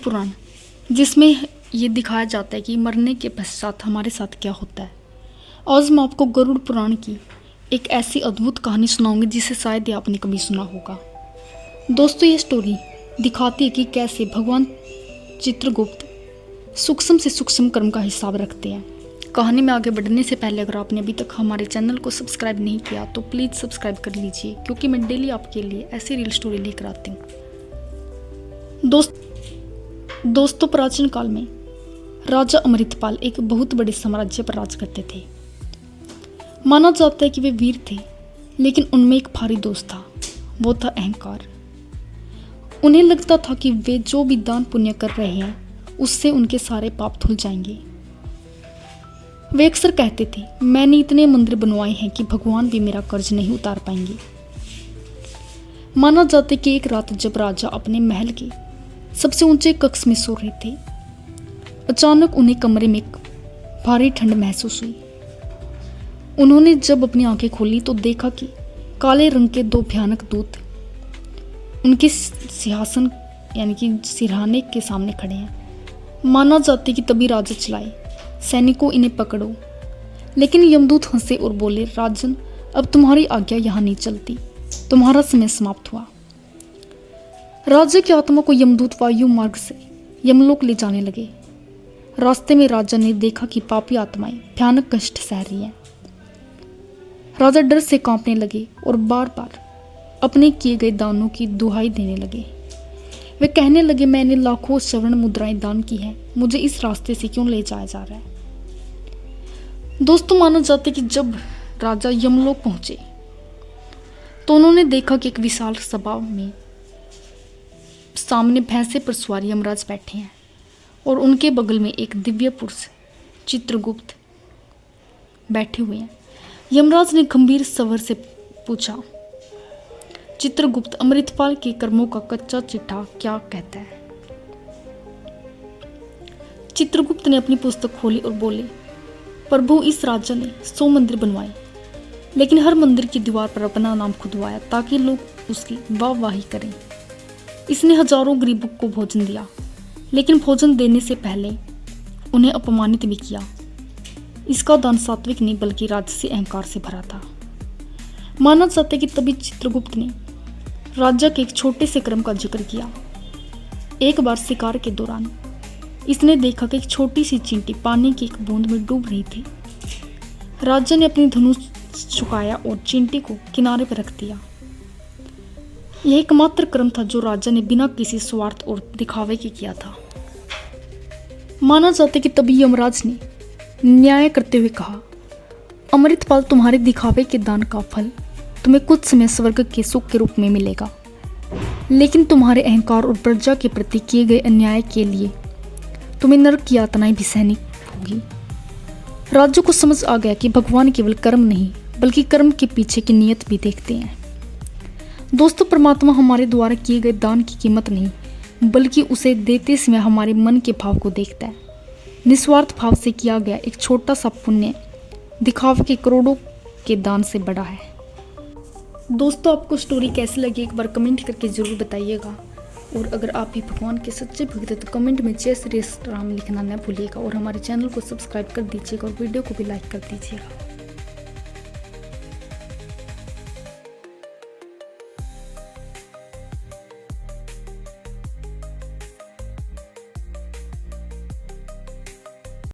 पुराण, जिसमें ये दिखाया जाता है कि मरने के पश्चात हमारे साथ क्या होता है। आज मैं आपको गरुड़ पुराण की एक ऐसी अद्भुत कहानी सुनाऊंगी जिसे शायद ही आपने कभी सुना होगा। दोस्तों, ये स्टोरी दिखाती है कि कैसे भगवान चित्रगुप्त सूक्ष्म से सूक्ष्म कर्म का हिसाब रखते हैं। कहानी में आगे बढ़ने से पहले अगर आपने अभी तक हमारे चैनल को सब्सक्राइब नहीं किया तो प्लीज़ सब्सक्राइब कर लीजिए, क्योंकि मैं डेली आपके लिए ऐसी रियल स्टोरी लेकर आती हूँ। दोस्तों, प्राचीन काल में राजा अमृतपाल एक बहुत बड़े साम्राज्य पर राज करते थे। माना जाता है कि वे वीर थे, लेकिन उनमें एक भारी दोष था, वो था अहंकार। उन्हें लगता था कि वे जो भी दान पुण्य कर रहे हैं उससे उनके सारे पाप धुल जाएंगे। वे अक्सर कहते थे, मैंने इतने मंदिर बनवाए हैं कि भगवान भी मेरा कर्ज नहीं उतार पाएंगे। माना जाता है कि एक रात जब राजा अपने महल के सबसे ऊंचे कक्ष में सो रहे थे, अचानक उन्हें कमरे में भारी ठंड महसूस हुई। उन्होंने जब अपनी आंखें खोली तो देखा कि काले रंग के दो भयानक दूत उनके सिंहासन यानी कि सिरहाने के सामने खड़े हैं। माना जाता है कि तभी राजा चिल्लाए, सैनिकों, इन्हें पकड़ो। लेकिन यमदूत हंसे और बोले, राजन, अब तुम्हारी आज्ञा यहाँ नहीं चलती, तुम्हारा समय समाप्त हुआ। राजा की आत्मा को यमदूत वायु मार्ग से यमलोक ले जाने लगे। रास्ते में राजा ने देखा कि पापी आत्माएं भयानक कष्ट सह रही हैं। राजा डर से कांपने लगे और बार बार अपने किए गए दानों की दुहाई देने लगे। वे कहने लगे, मैंने लाखों स्वर्ण मुद्राएं दान की हैं, मुझे इस रास्ते से क्यों ले जाया जा रहा है। दोस्तों, माना जाता है कि जब राजा यमलोक पहुंचे तो उन्होंने देखा कि एक विशाल सभा में सामने भैंसे पर सवार यमराज बैठे हैं और उनके बगल में एक दिव्य पुरुष चित्रगुप्त बैठे हुए हैं। यमराज ने गंभीर स्वर से पूछा, चित्रगुप्त, अमृतपाल के कर्मों का कच्चा चिट्ठा क्या कहता है। चित्रगुप्त ने अपनी पुस्तक खोली और बोले, प्रभु, इस राजा ने 100 मंदिर बनवाए, लेकिन हर मंदिर की दीवार पर अपना नाम खुदवाया ताकि लोग उसकी वाहवाही करें। इसने हजारों गरीबों को भोजन दिया, लेकिन भोजन देने से पहले उन्हें अपमानित भी किया। इसका दान सात्विक नहीं बल्कि राजसी अहंकार से भरा था। माना जाता है कि तभी चित्रगुप्त ने राजा के एक छोटे से कर्म का जिक्र किया। एक बार शिकार के दौरान इसने देखा कि एक छोटी सी चींटी पानी की एक बूंद में डूब रही थी। राजा ने अपनी धनुष झुकाया और चींटी को किनारे पर रख दिया। यह एकमात्र कर्म था जो राजा ने बिना किसी स्वार्थ और दिखावे के किया था। माना जाता है कि तभी यमराज ने न्याय करते हुए कहा, अमृतपाल, तुम्हारे दिखावे के दान का फल तुम्हें कुछ समय स्वर्ग के सुख के रूप में मिलेगा, लेकिन तुम्हारे अहंकार और प्रजा के प्रति किए गए अन्याय के लिए तुम्हें नरक की यातनाएं भी सहनी होगी। राजा को समझ आ गया कि भगवान केवल कर्म नहीं बल्कि कर्म के पीछे की नीयत भी देखते हैं। दोस्तों, परमात्मा हमारे द्वारा किए गए दान की कीमत नहीं बल्कि उसे देते समय हमारे मन के भाव को देखता है। निस्वार्थ भाव से किया गया एक छोटा सा पुण्य दिखावे के करोड़ों के दान से बड़ा है। दोस्तों, आपको स्टोरी कैसी लगी एक बार कमेंट करके जरूर बताइएगा, और अगर आप भी भगवान के सच्चे भक्त हैं तो कमेंट में जय श्री राम लिखना न भूलिएगा, और हमारे चैनल को सब्सक्राइब कर दीजिएगा और वीडियो को भी लाइक कर दीजिएगा।